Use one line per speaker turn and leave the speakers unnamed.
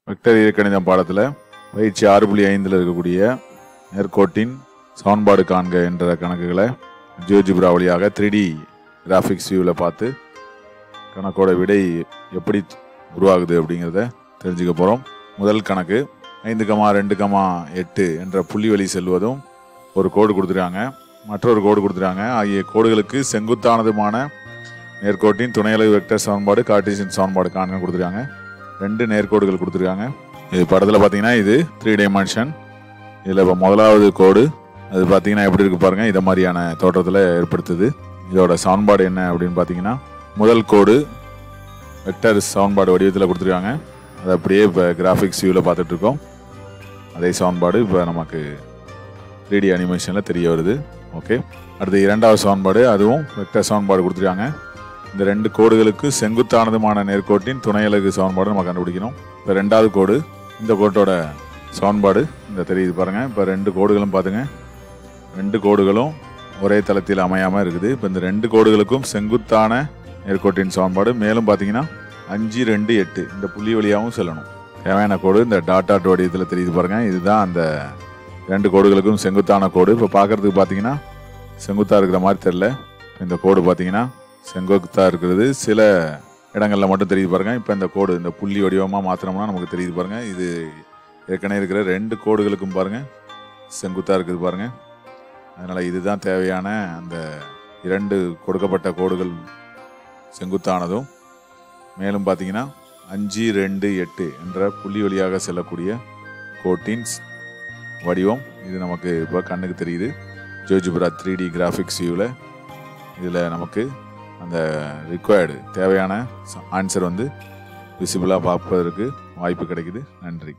Vector இயற்கணிதம் பாடத்தில் பயிற்சி 6.5 இருக்கக்கூடிய நேர்கோட்டின் சமன்பாடு காண்க என்ற கணக்குகளை ஜியோஜிப்ரா வழியாக 3D கிராஃபிக்ஸ் வியூவில் பார்த்து கணக்கோட விடை எப்படி உருவாகுது அப்படிங்கிறத தெரிஞ்சுக்க போகிறோம். முதல் கணக்கு 5,2,8 என்ற புள்ளி வழி செல்வதும் ஒரு கோடு கொடுத்துருக்காங்க, மற்றொரு கோடு கொடுத்துருக்காங்க. ஆகிய கோடுகளுக்கு செங்குத்தானதுமான நேர்கோட்டின் துணையளவு வெக்டர் சமன்பாடு கார்ட்டீசியன் சமன்பாடு காண்க கொடுத்துருக்காங்க. 2 நேர்கோடுகள் கொடுத்துருக்காங்க. இது படத்தில் பார்த்தீங்கன்னா இது 3 டைமென்ஷன். இதில் இப்போ முதலாவது கோடு அது பார்த்தீங்கன்னா எப்படி இருக்கு பாருங்க, இதை மாதிரியான தோற்றத்தில் ஏற்படுத்துது. இதோட சமன்பாடு என்ன அப்படின்னு பார்த்தீங்கன்னா, முதல் கோடு வெக்டர் சமன்பாடு வடிவத்தில் கொடுத்துருக்காங்க. அதை அப்படியே இப்போ கிராஃபிக்ஸ் வியூவில் பார்த்துட்டு இருக்கோம். அதே சமன்பாடு இப்போ நமக்கு 3D அனிமேஷனில் தெரிய வருது. ஓகே, அடுத்து இரண்டாவது சமன்பாடு, அதுவும் வெக்டர் சமன்பாடு கொடுத்துருக்காங்க. இந்த 2 கோடுகளுக்கு செங்குத்தானதுமான நேர்கோட்டின் துணையலகு சமன்பாடு நம்ம கண்டுபிடிக்கணும். இப்போ ரெண்டாவது கோடு, இந்த கோட்டோட சமன்பாடு இந்த தெரியுது பாருங்க. இப்போ 2 கோடுகளும் பார்த்துங்க, 2 கோடுகளும் ஒரே தளத்தில் அமையாமல் இருக்குது. இப்போ இந்த 2 கோடுகளுக்கும் செங்குத்தான நேர்கோட்டின் சமன்பாடு. மேலும் பார்த்தீங்கன்னா 5, 2, 8 இந்த புள்ளி வழியாகவும் செல்லணும். தேவையான கோடு இந்த டாட் வடிவத்தில் தெரியுது பாருங்க. இதுதான் அந்த 2 கோடுகளுக்கும் செங்குத்தான கோடு. இப்போ பார்க்கறதுக்கு பார்த்தீங்கன்னா செங்குத்தாக இருக்கிற மாதிரி தெரியல. இந்த கோடு பார்த்தீங்கன்னா செங்குத்தாக இருக்கிறது சில இடங்களில் மட்டும் தெரியுது பாருங்க. இப்போ இந்த கோடு இந்த புள்ளி வடிவமாக மாற்றினோம்னா நமக்கு தெரியுது பாருங்க. இது ஏற்கனவே இருக்கிற 2 கோடுகளுக்கும் பாருங்க செங்குத்தாக இருக்குது பாருங்க. அதனால் இதுதான் தேவையான அந்த 2 கொடுக்கப்பட்ட கோடுகள் செங்குத்தானதும், மேலும் பார்த்தீங்கன்னா 5, 2, 8 என்ற புள்ளி வழியாக செல்லக்கூடிய கோட்டின் வடிவம் இது நமக்கு இப்போ கண்ணுக்கு தெரியுது. ஜியோஜிப்ரா 3D கிராஃபிக்ஸ் வியூவில் இதில் நமக்கு அந்த ரிக்வயர்டு தேவையான ஆன்சர் விசிபிளாக பார்ப்பதற்கு வாய்ப்பு கிடைக்குது. நன்றி.